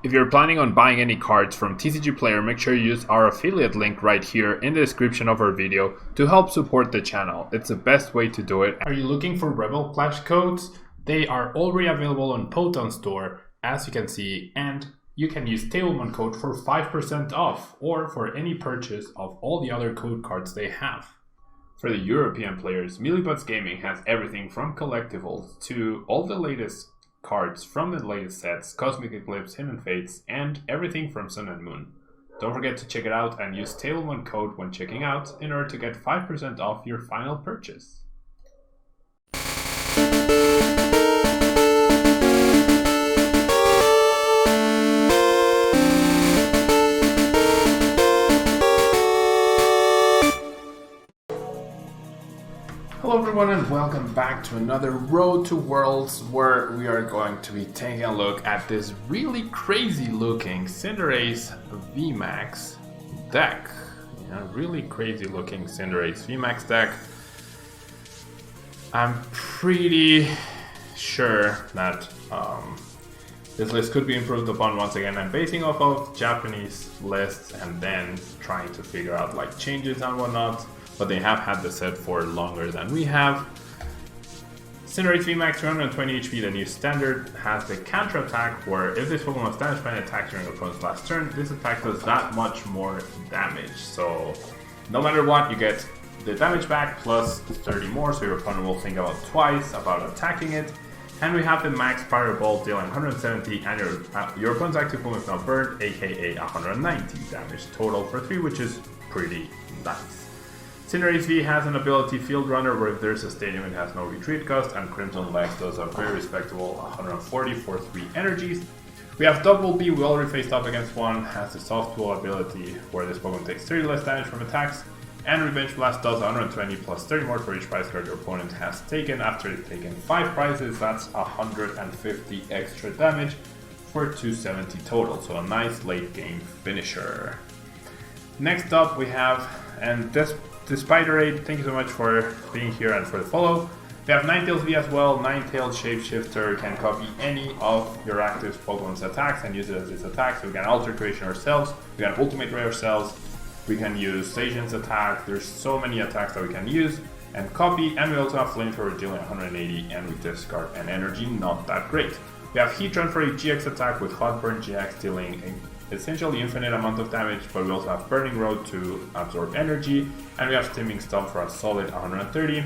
If you're planning on buying any cards from TCG Player, make sure you use our affiliate link right here in the description of our video to help support the channel. It's the best way to do it. Are you looking for Rebel Clash codes? They are already available on Poton Store, as you can see, and you can use Tablemon code for 5% off or for any purchase of all the other code cards they have. For the European players, Millibuds Gaming has everything from collectibles to all the latest cards from the latest sets, Cosmic Eclipse, Hidden Fates, and everything from Sun and Moon. Don't forget to check it out and use Tablemon code when checking out in order to get 5% off your final purchase. Hello everyone and welcome back to another Road to Worlds, where we are going to be taking a look at this really crazy looking Cinderace VMAX deck. Yeah, really crazy looking Cinderace VMAX deck. I'm pretty sure that this list could be improved upon. Once again, I'm basing off of Japanese lists and then trying to figure out like changes and whatnot. But they have had the set for longer than we have. Cinderace VMAX 220 HP, the new standard, has the counter attack where if this Pokemon is damaged by an attack during your opponent's last turn, this attack does that much more damage. So no matter what, you get the damage back plus 30 more, so your opponent will think about twice about attacking it. And we have the max Fireball dealing 170 and your opponent's active Pokemon is now burned, aka 190 damage total for 3, which is pretty nice. Cinderace V has an ability Field Runner where if there's a stadium it has no retreat cost, and Crimson Legs does a very respectable 140 for 3 energies. We have Dubwool V, we already faced up against one, has the Soft Tool ability where this Pokemon takes 30 less damage from attacks, and Revenge Blast does 120 plus 30 more for each prize card your opponent has taken. After it's taken 5 prizes, that's 150 extra damage for 270 total, so a nice late game finisher. Next up we have, and this Spider-Aid, thank you so much for being here and for the follow. We have Ninetales V as well. Ninetales Shapeshifter can copy any of your active Pokemon's attacks and use it as its attack. So we can Alter Creation ourselves, we can Ultimate Ray ourselves, we can use Sajan's attack. There's so many attacks that we can use and copy, and we also have Flamethrower dealing 180 and we discard an energy, not that great. We have Heatran for a GX attack with Hotburn GX dealing essentially infinite amount of damage, but we also have Burning Road to absorb energy, and we have Stimming Stomp for a solid 130. We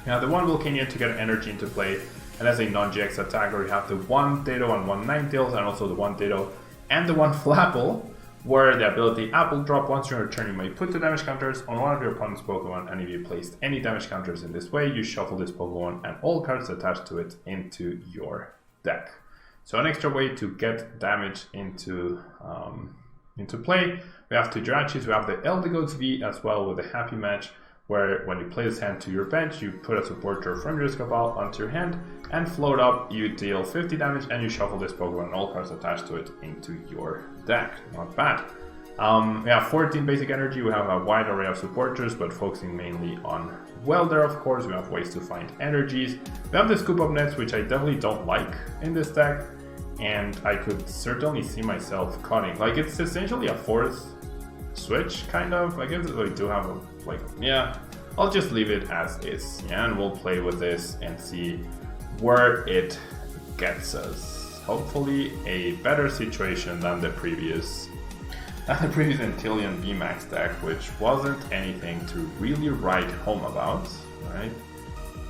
have the one Volcanion to get energy into play, and as a non-GX attack, where we have the one Ditto and one Ninetales, and also the one Ditto and the one Flapple, where the ability Apple Drop, once during your turn you may put the damage counters on one of your opponent's Pokemon, and if you placed any damage counters in this way, you shuffle this Pokemon and all cards attached to it into your deck. So an extra way to get damage into play. We have two Jirachis, we have the Eldegoss V as well with a Happy Match, where when you play this hand to your bench, you put a supporter from your Scabal onto your hand and float up, you deal 50 damage and you shuffle this Pokemon and all cards attached to it into your deck. Not bad. We have 14 basic energy, we have a wide array of supporters, but focusing mainly on Welder, of course. We have ways to find energies. We have the Scoop Up Nets, which I definitely don't like in this deck, and I could certainly see myself cutting. Like, it's essentially a fourth switch, kind of. I guess we do have a, like, yeah, I'll just leave it as is, yeah, and we'll play with this and see where it gets us. Hopefully a better situation than the previous Antillean VMAX deck, which wasn't anything to really write home about, right?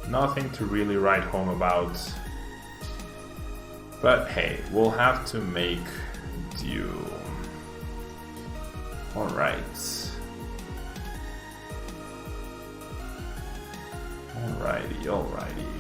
Nothing to really write home about. But hey, we'll have to make do. Alright. Alrighty.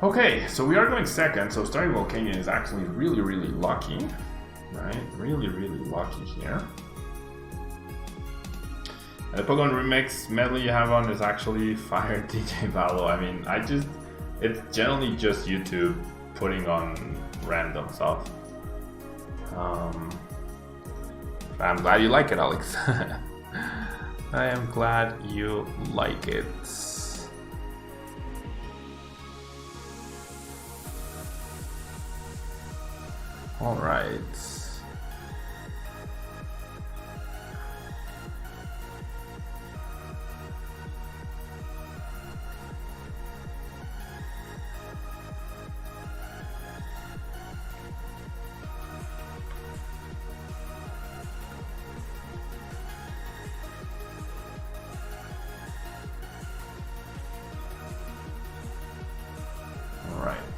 Okay, so we are going second, so starting Volcanion is actually really lucky, right? Really lucky here. And the Pokemon Remix medley you have on is actually Fire DJ Mallow. I mean, it's generally just YouTube putting on random stuff. I'm glad you like it, Alex. I am glad you like it. All right.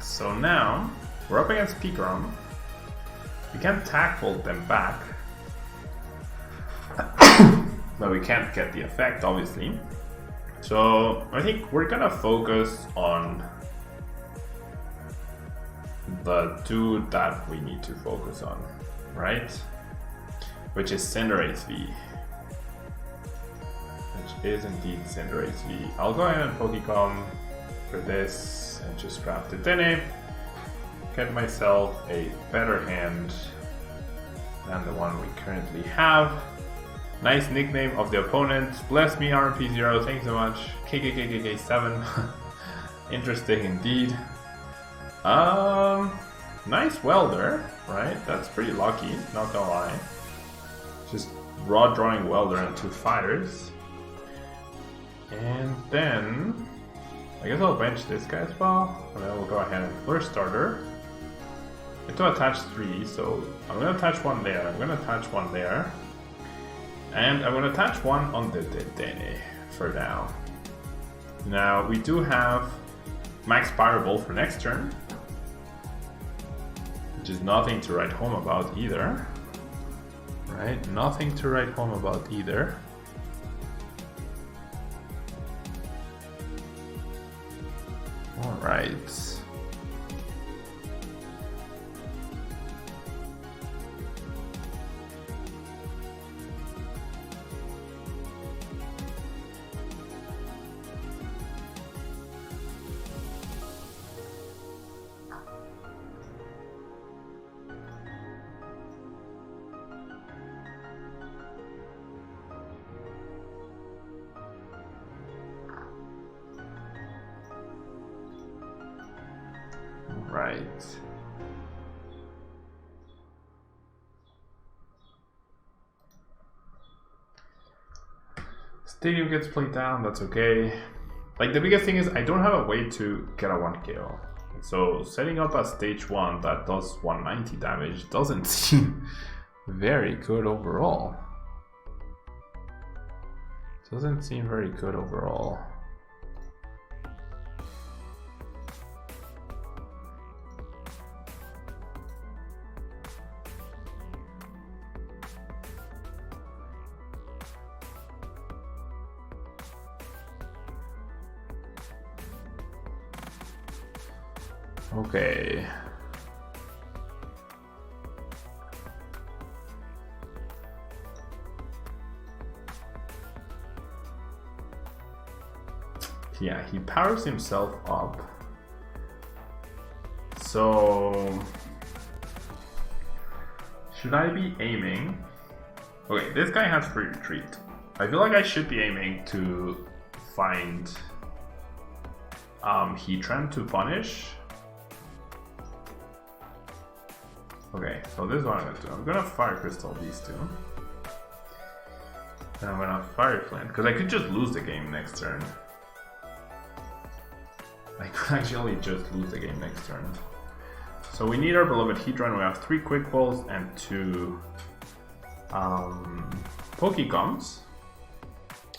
So now we're up against Pikarom. We can tackle them back, but we can't get the effect, obviously. So I think we're gonna focus on the dude that we need to focus on, right? Which is Cinderace V. Which is indeed Cinderace V. I'll go ahead and Pokecom for this. And just grab the Dedenne, get myself a better hand than the one we currently have. Nice nickname of the opponent. Bless me, RP0, thanks so much. KKKKK7. Interesting indeed. Nice Welder, right? That's pretty lucky, not gonna lie. Just raw drawing Welder and 2 fires. And then I guess I'll bench this guy as well, and then we'll go ahead and first starter. It's to attach 3, so I'm going to attach 1 there, I'm going to attach 1 there, and I'm going to attach 1 on the Dedenne for now. Now, we do have Max Fireball for next turn, which is nothing to write home about either. Right? Nothing to write home about either. Alright. Right. Stadium gets played down, that's okay. Like, the biggest thing is I don't have a way to get a 1 KO. So setting up a stage 1 that does 190 damage doesn't seem very good overall. Doesn't seem very good overall. Okay. Yeah, he powers himself up. So should I be aiming? Okay, this guy has free retreat. I feel like I should be aiming to find Heatran to punish. Okay, so this is what I'm gonna do. I'm gonna Fire Crystal these two. And I'm gonna Fire Flint, because I could just lose the game next turn. I could actually just lose the game next turn. So we need our beloved Heatran. We have 3 Quick Balls and 2 Pokecoms.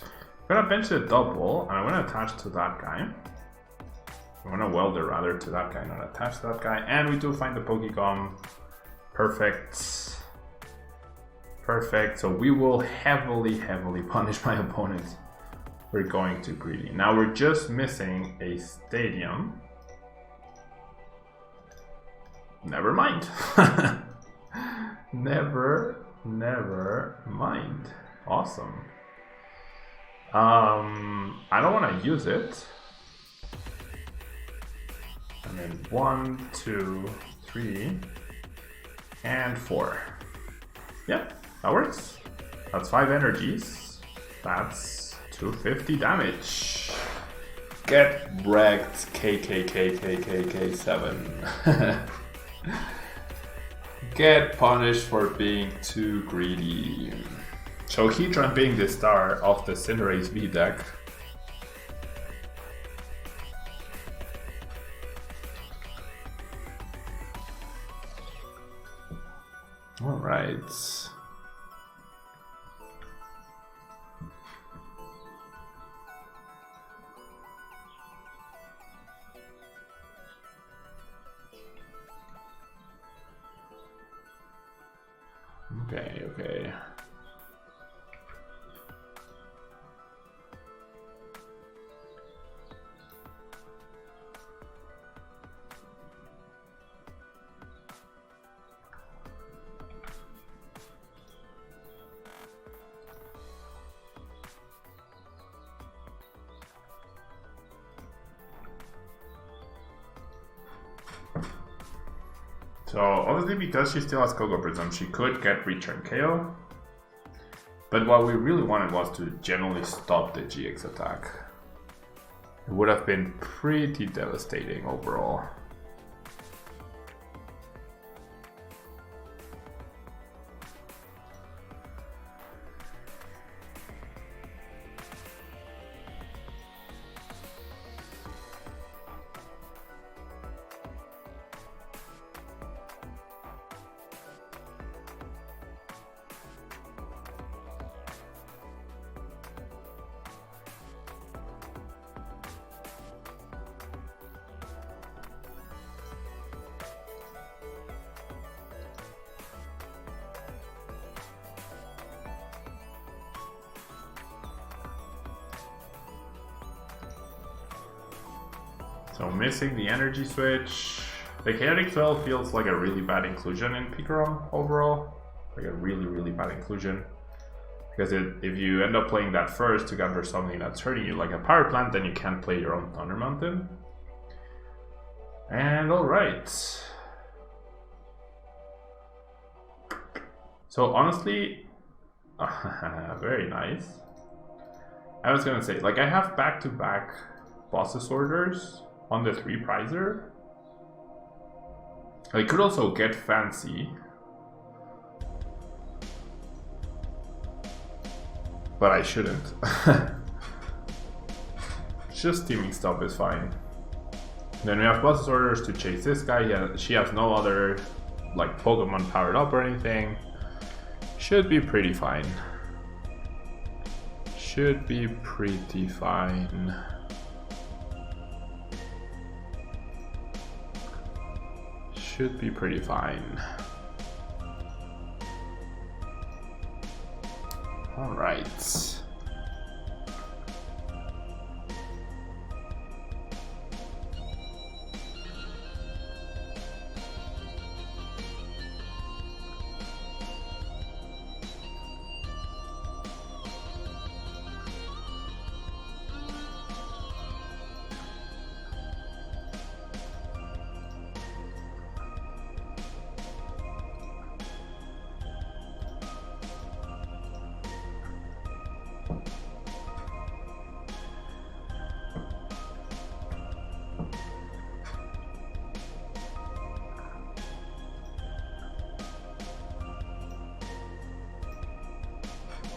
I'm gonna bench the Dubwool, and I'm gonna attach to that guy. I'm gonna Welder rather to that guy, not attach to that guy. And we do find the Pokecom. Perfect. Perfect. So we will heavily punish my opponent. We're going too greedy. Now we're just missing a stadium. Never mind. never mind. Awesome. I don't want to use it. And then 1, 2, 3, and 4. Yep. That works. That's 5 energies. That's 250 damage. Get wrecked, KKKKKK7. Get punished for being too greedy. So Heatran being the star of the Cinderace V deck. Alright. Okay. So obviously because she still has Cocoa Prism, she could get Return KO. But what we really wanted was to generally stop the GX attack. It would have been pretty devastating overall. So missing the energy switch. The Chaotic Swell feels like a really bad inclusion in Pikarom overall. Like a really bad inclusion. Because if you end up playing that first to counter something that's hurting you, like a Power Plant, then you can't play your own Thunder Mountain. And alright. So honestly, very nice. I was gonna say, like I have back-to-back Boss's Orders on the 3 prizer. I could also get fancy, but I shouldn't. Just Teaming Stop is fine. Then we have Boss's Orders to chase this guy. She has no other like Pokemon powered up or anything. Should be pretty fine. Should be pretty fine. Should be pretty fine. All right.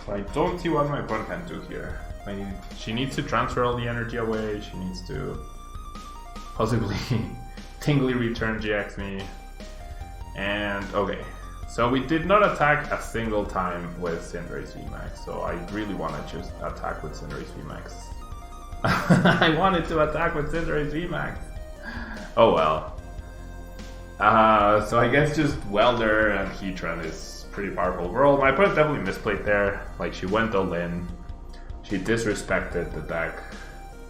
I don't see what my opponent can do here. She needs to transfer all the energy away. She needs to possibly Tingly Return GX me. And okay, so we did not attack a single time with Cinderace VMAX. So I really want to just attack with Cinderace VMAX. I wanted to attack with Cinderace VMAX. Oh well. So I guess just Welder and Heatran is pretty powerful overall. My opponent definitely misplayed there. Like, she went all in. She disrespected the deck.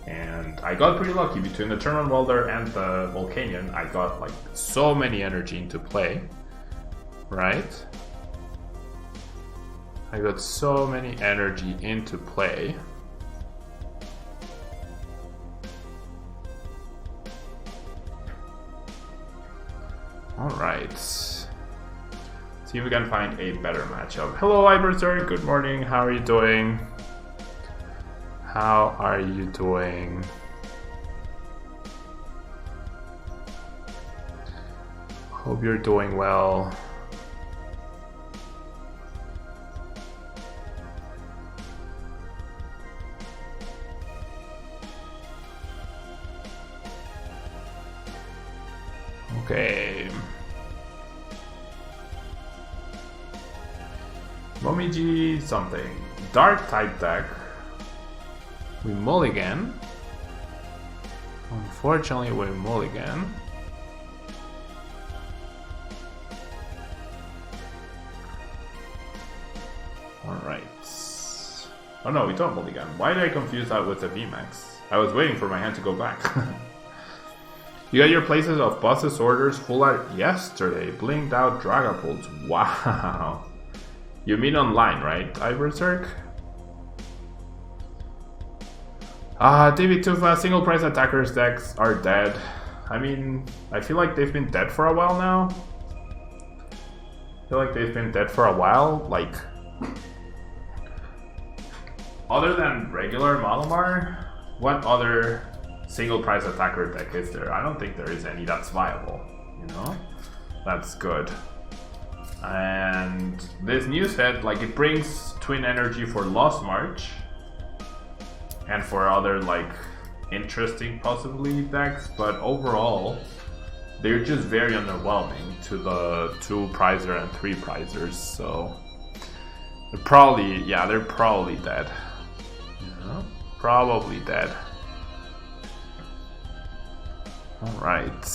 And I got pretty lucky between the turn on Welder and the Volcanion. I got like so many energy into play. Right? I got so many energy into play. Alright. See if we can find a better matchup. Hello, Iberser. Good morning. How are you doing? How are you doing? Hope you're doing well. Okay. Momiji something. Dark type deck. We mulligan. Unfortunately, we mulligan. Alright. Oh no, we don't mulligan. Why did I confuse that with the VMAX? I was waiting for my hand to go back. You got your places of bosses orders full art yesterday. Blinked out Dragapults. Wow. You mean online, right, Iberserk? David Tufa, single price attackers decks are dead. I mean, I feel like they've been dead for a while now. Like, other than regular Malamar, what other single price attacker deck is there? I don't think there is any that's viable, you know? That's good. And this new set, like, it brings Twin Energy for Lost March and for other, like, interesting possibly decks, but overall they're just very underwhelming to the 2 prizer and 3 prizers, so they're probably dead. You know? Probably dead. Alright.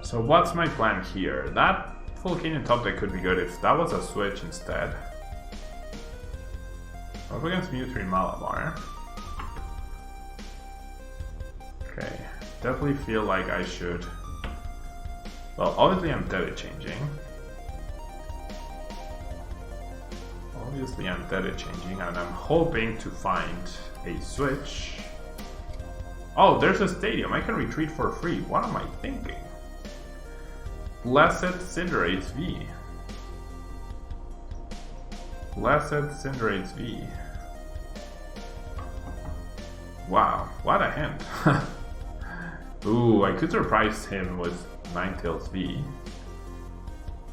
So what's my plan here? That Volcanion top deck could be good if that was a switch instead. Up against Mewtwo Malamar. Okay, definitely feel like I should. Well, obviously I'm Dedenne changing. And I'm hoping to find a switch. Oh, there's a stadium. I can retreat for free. What am I thinking? Blessed Cinderace V. Wow, what a hint. Ooh, I could surprise him with Ninetales V.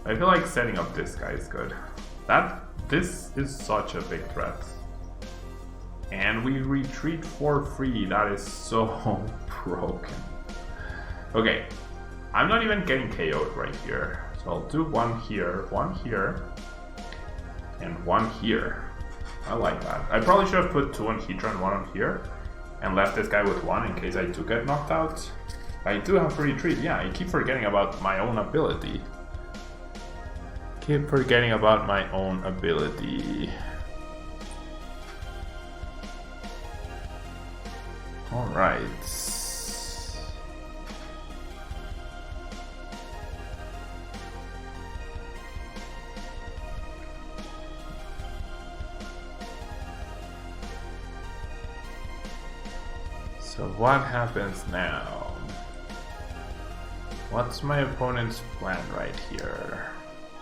I feel like setting up this guy is good. This is such a big threat. And we retreat for free. That is so broken. Okay, I'm not even getting KO'd right here. So I'll do one here, and one here. I like that. I probably should have put 2 on Heatran, 1 on here, and left this guy with 1 in case I do get knocked out. I do have to retreat. Yeah, I keep forgetting about my own ability. Alright. So what happens now? What's my opponent's plan right here?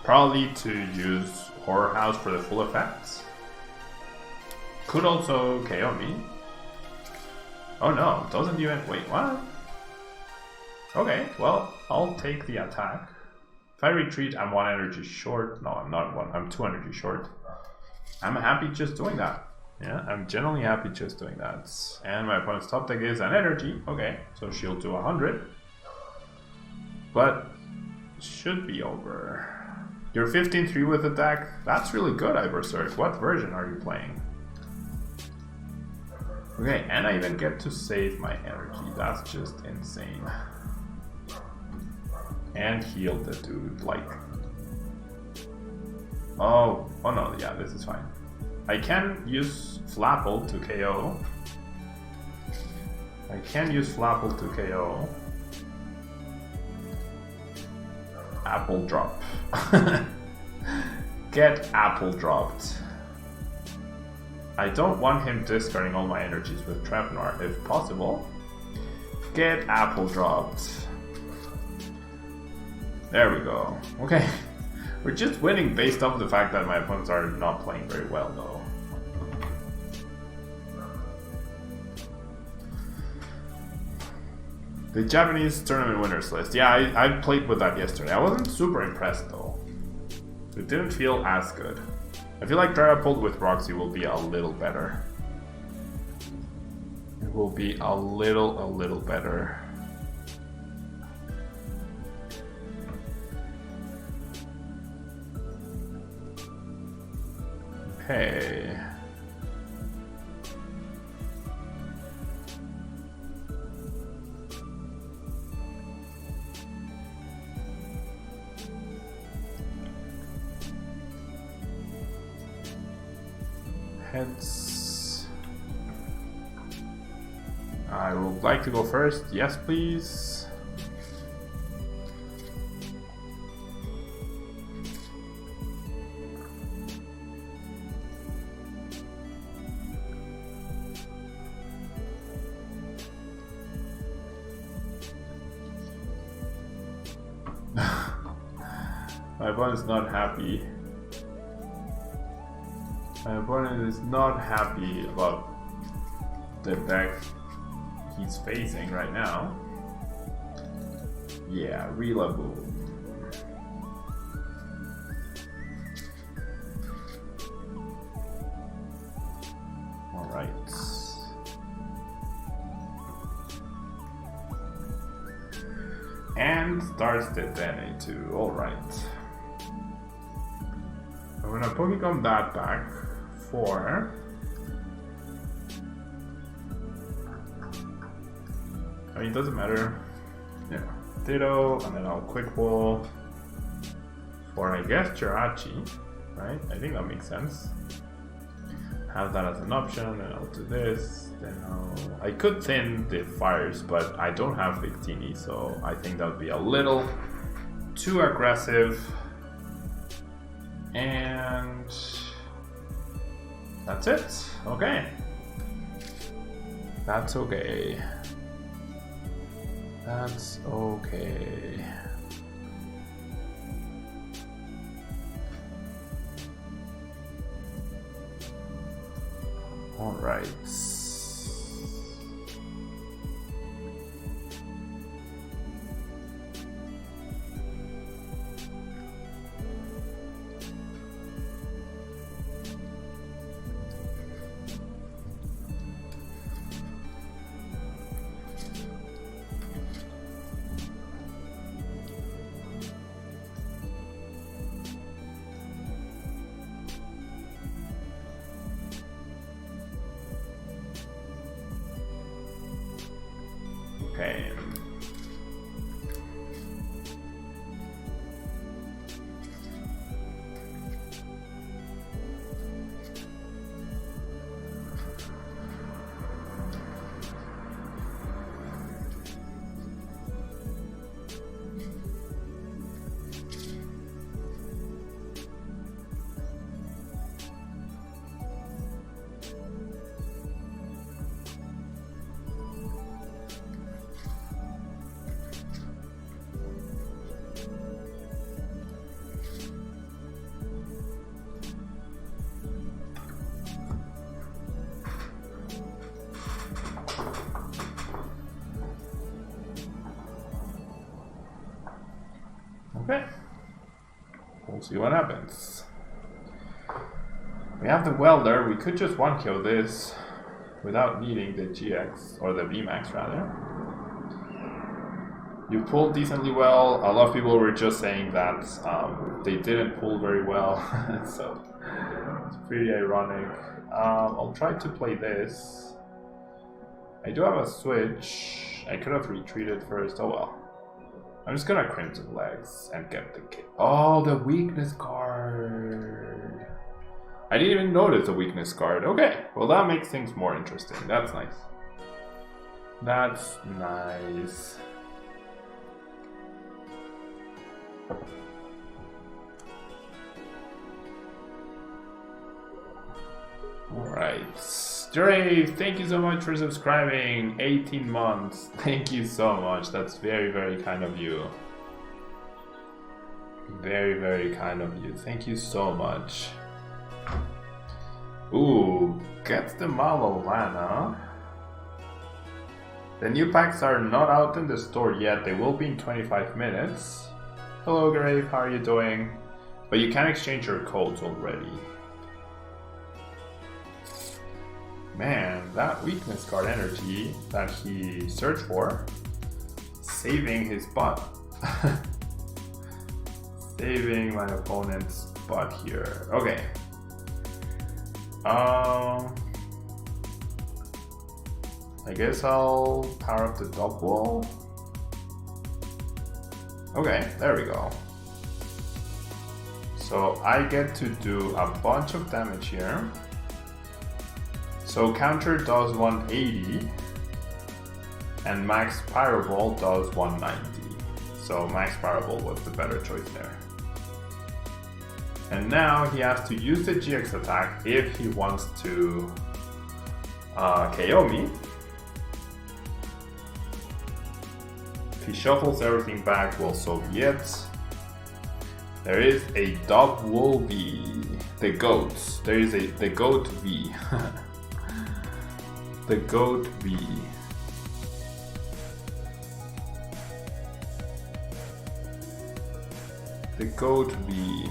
Probably to use Horror House for the full effects. Could also KO me. Oh no, doesn't even... Wait, what? Okay, well, I'll take the attack. If I retreat, I'm 1 energy short. No, I'm not 1. I'm 2 energy short. I'm happy just doing that. Yeah, I'm generally happy just doing that. And my opponent's top deck is an energy. Okay, so she'll do 100. But should be over. You're 15-3 with the deck. That's really good, Iberserk. What version are you playing? Okay, and I even get to save my energy. That's just insane. And heal the dude, like... Oh no, yeah, this is fine. I can use Flapple to KO. Apple drop. Get apple dropped. I don't want him discarding all my energies with Trapnor if possible. Get apple dropped. There we go. Okay. We're just winning based off the fact that my opponents are not playing very well though. The Japanese tournament winners list. Yeah, I played with that yesterday. I wasn't super impressed though. It didn't feel as good. I feel like Dragapult with Roxy will be a little better. It will be a little better. Okay. Heads. I would like to go first. Yes, please. My opponent's not happy. My opponent is not happy about the deck he's facing right now. Yeah, Rillaboom. Alright. And starts the Dedenne TEU. Alright. I'm gonna Pokemon that back for I mean, it doesn't matter. Yeah, Ditto, and then I'll Quick Ball for I guess Jirachi, right? I think that makes sense. Have that as an option, and I'll do this. Then I could thin the fires, but I don't have Victini, so I think that would be a little too aggressive. And that's it. Okay. That's okay. That's okay. All right. Okay. Okay. We'll see what happens. We have the Welder. We could just one kill this without needing the GX, or the VMAX rather. You pulled decently well. A lot of people were just saying that they didn't pull very well, so it's pretty ironic. I'll try to play this. I do have a switch. I could have retreated first. Oh well. I'm just gonna Crimson Legs and get the kit. Oh, the weakness card. I didn't even notice the weakness card. Okay, well that makes things more interesting. That's nice. That's nice. Alright. Dre, thank you so much for subscribing. 18 months. Thank you so much. That's very, very kind of you. Very, very kind of you. Thank you so much. Ooh, get the Mallow Lana. The new packs are not out in the store yet. They will be in 25 minutes. Hello, Grave. How are you doing? But you can exchange your codes already. Man, that weakness card energy that he searched for, saving his butt. Saving my opponent's butt here. Okay. I guess I'll power up the Dubwool. Okay, there we go. So I get to do a bunch of damage here. So counter does 180 and max Pyro Ball does 190. So max Pyro Ball was the better choice there. And now he has to use the GX attack if he wants to KO me. If he shuffles everything back, well, so be it. There is a Dubwool V, the GOAT. There is the GOAT V. The GOAT V. The GOAT V.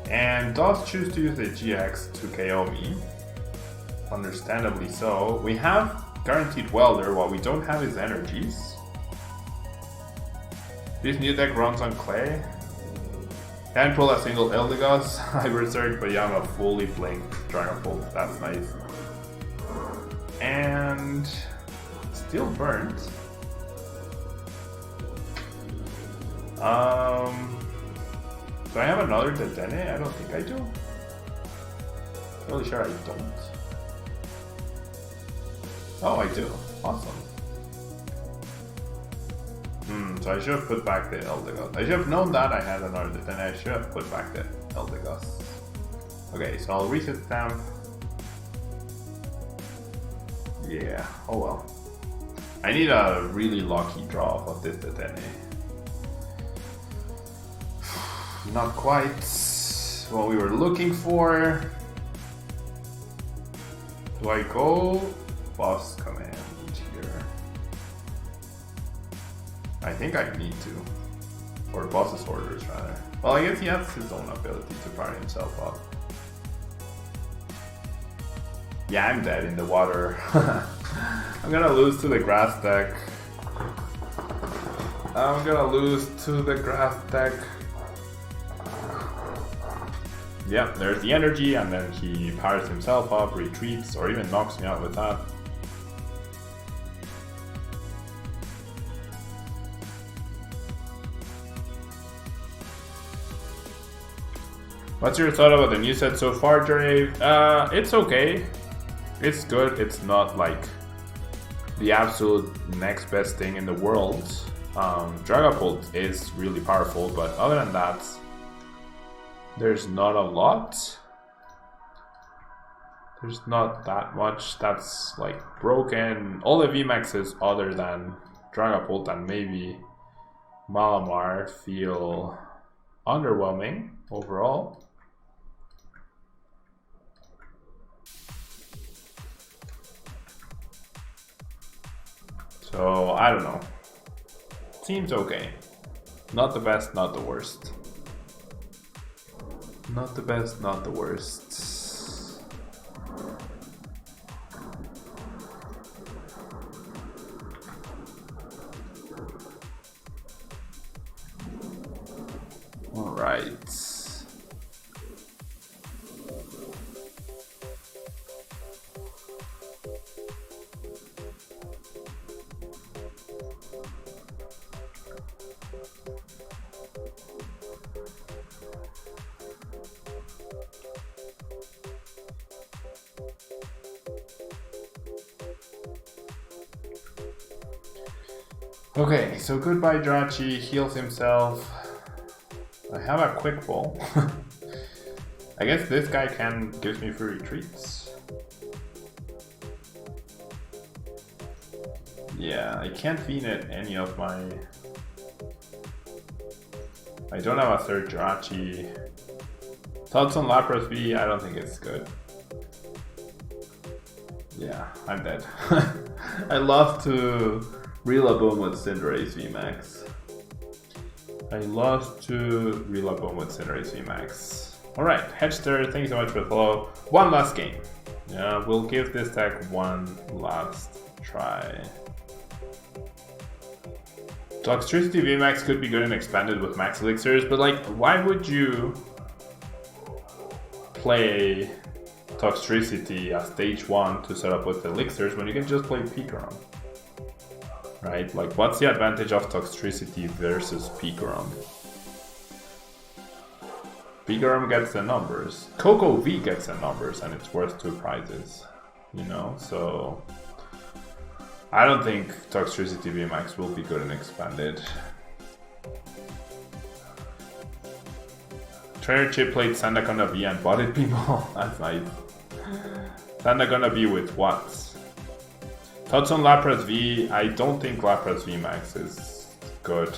And does choose to use the GX to KO me. Understandably so. We have guaranteed Welder while we don't have his energies. This new deck runs on clay. Can't pull a single Eldegoss. I researched, but yeah, I'm a fully blinked Dragapult. That's nice. And still burnt. Do I have another Dedenne? I don't think I do. Really sure I don't. Oh, I do. Awesome. So I should have put back the Eldegoss. I should have known that I had another Dedenne. I should have put back the Eldegoss. Okay, so I'll reset stamp. Yeah, oh well. I need a really lucky draw of this Dedenne. Not quite what we were looking for. Do I go boss command here? I think I need to. Or boss's orders rather. Well, I guess he has his own ability to fire himself up. Yeah, I'm dead in the water. I'm gonna lose to the grass deck. I'm gonna lose to the grass deck. Yep, there's the energy, and then he powers himself up, retreats, or even knocks me out with that. What's your thought about the new set so far, Dre? It's okay. It's good. It's not like the absolute next best thing in the world. Dragapult is really powerful, but other than that, there's not a lot. There's not that much that's like broken. All the VMAXs other than Dragapult and maybe Malamar feel underwhelming overall. So I don't know. Seems okay. Not the best, not the worst. Not the best, not the worst. All right. Okay, so goodbye Jirachi, heals himself. I have a quick ball. I guess this guy can give me free retreats. Yeah, I can't V-net any of my... I don't have a third Jirachi. Thoughts on Lapras V? I don't think it's good. Yeah, I'm dead. I love to reel a boom with Cinderace VMAX. I love to reel a boom with Cinderace VMAX. Alright, Hedgester, thank you so much for the follow. One last game. Yeah, we'll give this deck one last try. Toxtricity VMAX could be good and expanded with max elixirs, but like, why would you play Toxtricity as stage 1 to set up with elixirs when you can just play Pikarom? Right? Like, what's the advantage of Toxtricity versus Pikarom? Pikarom gets the numbers. Coco V gets the numbers, and it's worth 2 prizes. You know, so... I don't think Toxtricity VMAX will be good and expanded. Trainer Chip played Sandaconda V and bought it, people. That's nice. Sandaconda V with what? Thoughts on Lapras V? I don't think Lapras VMAX is good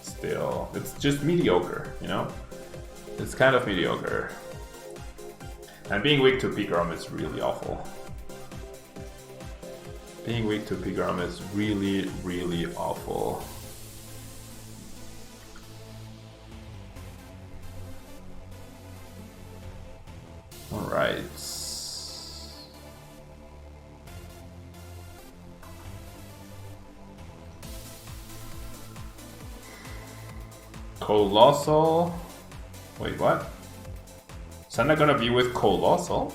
still. It's just mediocre, you know? It's kind of mediocre. And being weak to Pikarom is really awful. Being weak to Pikarom is really, really awful. Alright. Colossal? Wait, what? Sandaconda V with Colossal?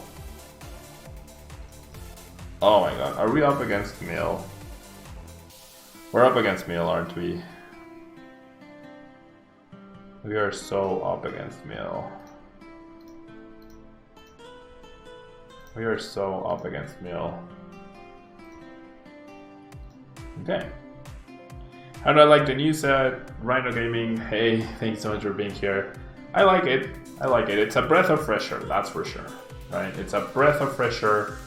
Oh my god, are we up against Mill? We're up against Mill, aren't we? We are so up against Mill. We are so up against Mill. Okay. How do I like the new set? Rhino Gaming, hey, thanks so much for being here. I like it. I like it. It's a breath of fresh air, that's for sure. Right? It's a breath of fresh air.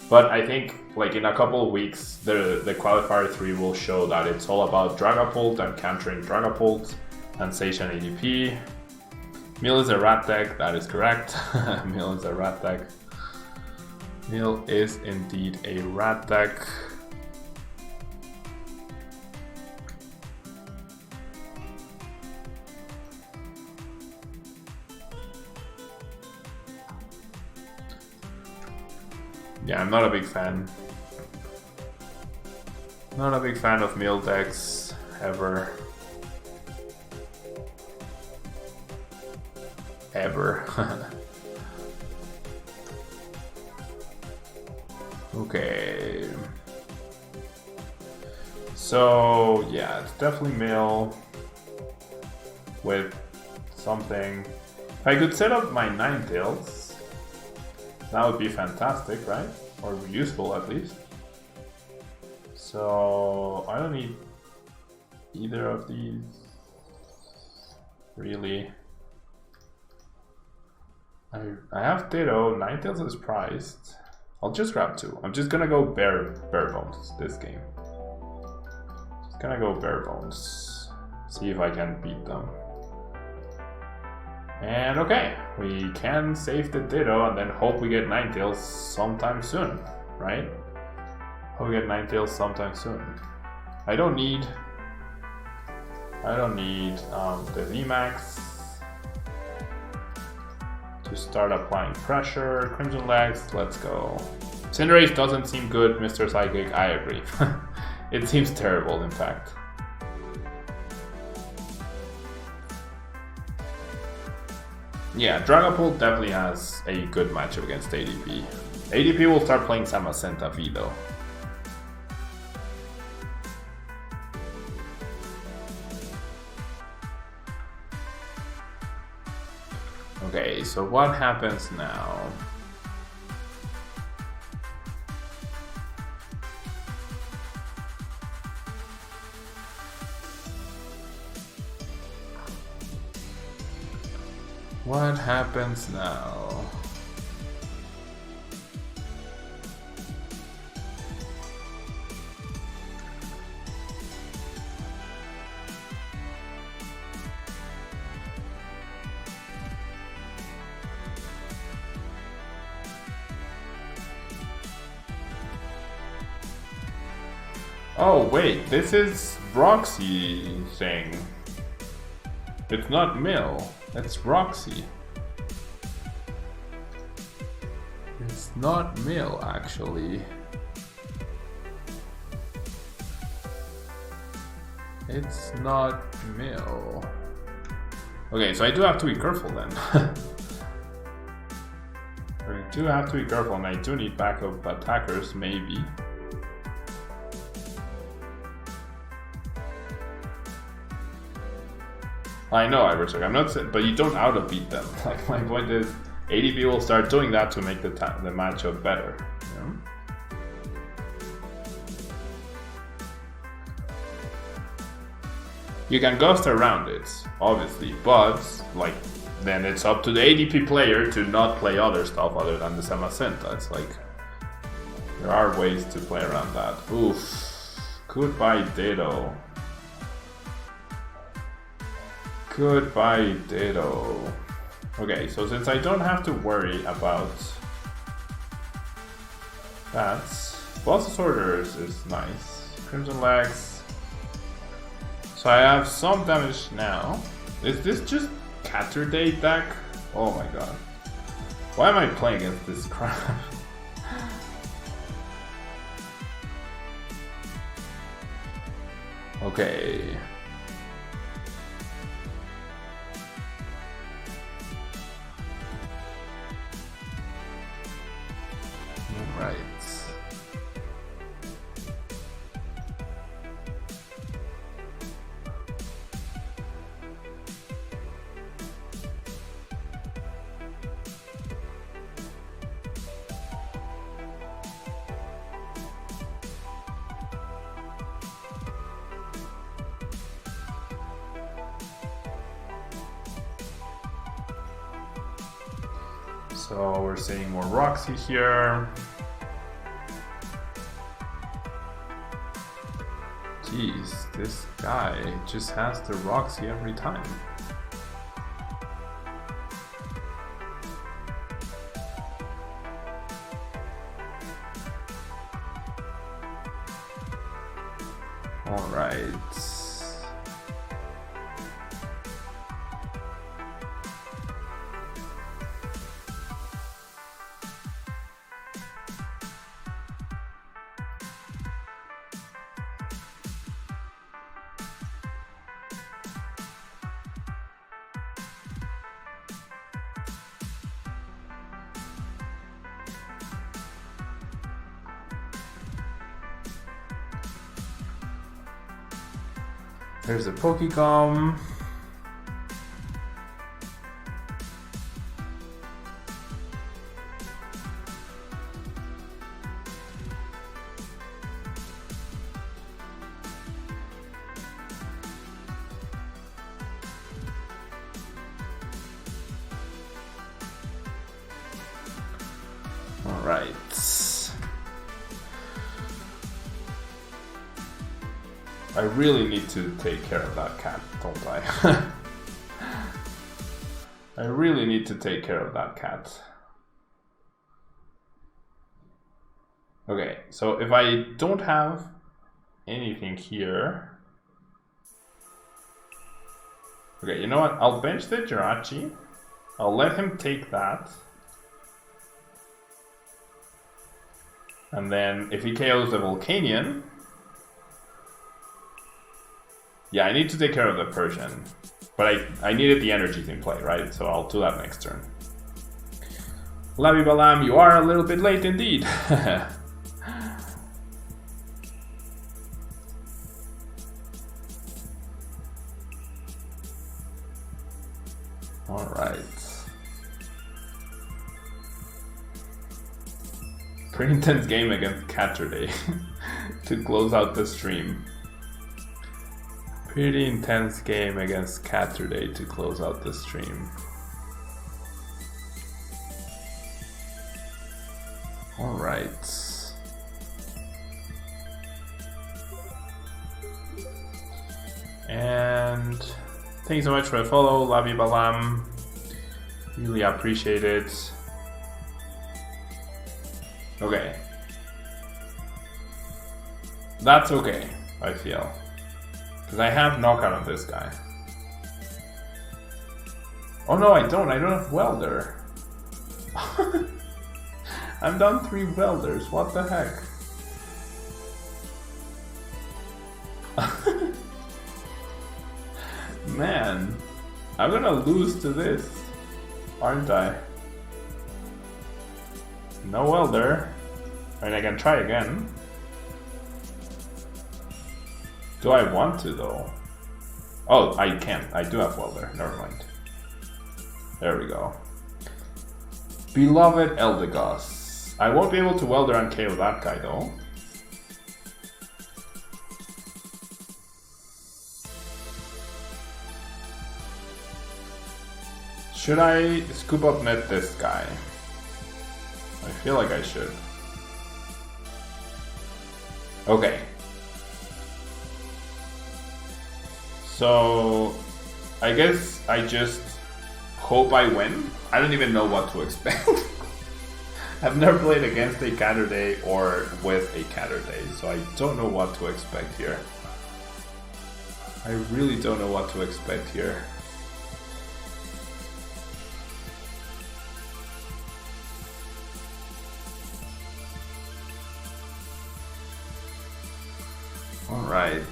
But I think, like, in a couple of weeks, the Qualifier 3 will show that it's all about Dragapult and countering Dragapult and Seishan ADP. Mill is a rat deck, that is correct. Mill is a rat deck. Mill is indeed a rat deck. Yeah, I'm not a big fan. Not a big fan of Mill decks, ever. Ever. Okay. So, yeah, it's definitely Mill with something. If I could set up my Ninetales, that would be fantastic, right? Or useful at least. So I don't need either of these, really. I have Ditto, Ninetales is priced. I'll just grab 2. I'm just gonna go bare bones this game. Just gonna go bare bones. See if I can beat them. And okay, we can save the Ditto and then hope we get Ninetales sometime soon, right? Hope we get Ninetales sometime soon. I don't need the VMAX to start applying pressure. Crimson Legs, let's go. Cinderace doesn't seem good, Mr. Psychic, I agree. It seems terrible, in fact. Yeah, Dragapult definitely has a good matchup against ADP. ADP will start playing Samacenta V though. Okay, so what happens now? What happens now? Oh wait, this is Roxy thing. It's not Mill, it's Roxy. It's not Mill actually. It's not Mill. Okay, so I do have to be careful then. I do have to be careful, and I do need backup attackers, maybe. I know, Iversock, I'm not saying, but you don't out-beat them. Like, my point is, ADP will start doing that to make the matchup better. You know? You can ghost around it, obviously, but, like, then it's up to the ADP player to not play other stuff other than the Semacinta. It's like, there are ways to play around that. Oof. Goodbye, Ditto. Goodbye, Ditto. Okay, so since I don't have to worry about that, Boss Orders is nice. Crimson Legs. So I have some damage now. Is this just Catterday deck? Oh my god. Why am I playing against this crap? Okay. Right. So we're seeing more Roxy here. Jeez, this guy just has the Roxy every time. All right. There's a Pokecom. All right. I really need to take care of that cat, don't I? I really need to take care of that cat. Okay, so if I don't have anything here... Okay, you know what? I'll bench the Jirachi. I'll let him take that. And then if he KOs the Volcanion... Yeah, I need to take care of the Persian, but I needed the energies in play, right? So I'll do that next turn. Labi Balam, you are a little bit late indeed. All right. Pretty intense game against Catterday to close out the stream. Pretty intense game against Catterday to close out the stream. Alright. And thank you so much for the follow, Lavi Balam. Really appreciate it. Okay. That's okay, I feel. Because I have knockout on this guy. Oh no, I don't have Welder. I'm down 3 Welders, what the heck? Man, I'm gonna lose to this, aren't I? No Welder. I mean, I can try again. Do I want to though? Oh, I can't. I do have Welder. Never mind. There we go. Beloved Eldegoss. I won't be able to Welder and KO that guy though. Should I Scoop Up Net this guy? I feel like I should. Okay. So, I guess I just hope I win. I don't even know what to expect. I've never played against a Catterday or with a Catterday, so I don't know what to expect here. I really don't know what to expect here. Alright.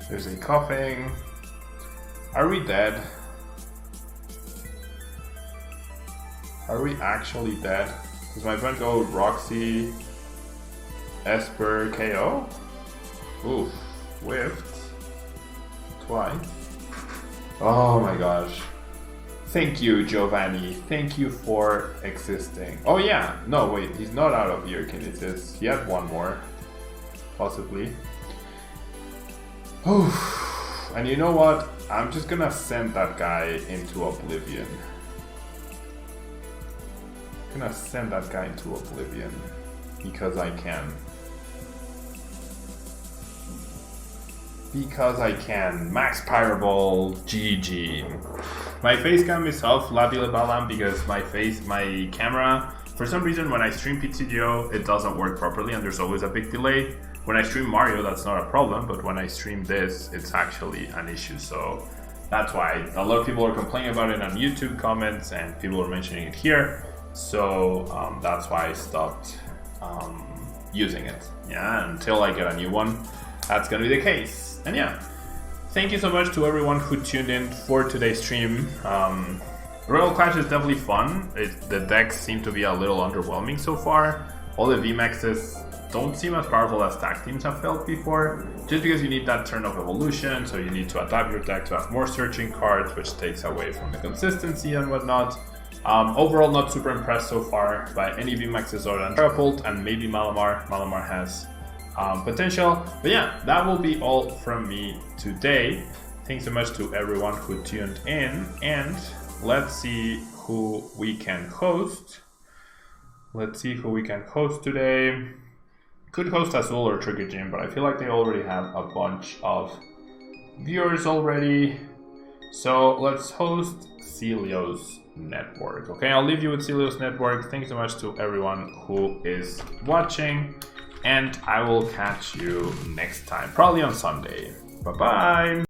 There's a coughing. Are we dead? Are we actually dead? Does my friend go Roxy, Esper, KO? Oof, whiffed. Twice. Oh my gosh. Thank you, Giovanni. Thank you for existing. Oh yeah, no wait, he's not out of here, Kinetics. He had one more. Possibly. And you know what? I'm just gonna send that guy into oblivion. I'm gonna send that guy into oblivion because I can. Because I can. Max Pyreball, GG. My face cam is off, Labila Balam, because my camera, for some reason when I stream PTGO, it doesn't work properly and there's always a big delay. When I stream Mario, that's not a problem, but when I stream this, it's actually an issue. So that's why a lot of people are complaining about it on YouTube comments and people are mentioning it here. So that's why I stopped using it. Yeah, until I get a new one, that's gonna be the case. And yeah, thank you so much to everyone who tuned in for today's stream. Royal Clash is definitely fun. The decks seem to be a little underwhelming so far. All the VMAXs don't seem as powerful as tag teams have felt before, just because you need that turn of evolution, so you need to adapt your deck to have more searching cards, which takes away from the consistency and whatnot. Overall, not super impressed so far by any VMAXs other than Terrapult and maybe Malamar. Malamar has potential, but yeah, that will be all from me today. Thanks so much to everyone who tuned in, and let's see who we can host. Let's see who we can host today. Could host Azul or Tricky Gym, but I feel like they already have a bunch of viewers already. So let's host Celio's Network. Okay, I'll leave you with Celio's Network. Thanks so much to everyone who is watching, and I will catch you next time, probably on Sunday. Bye-bye.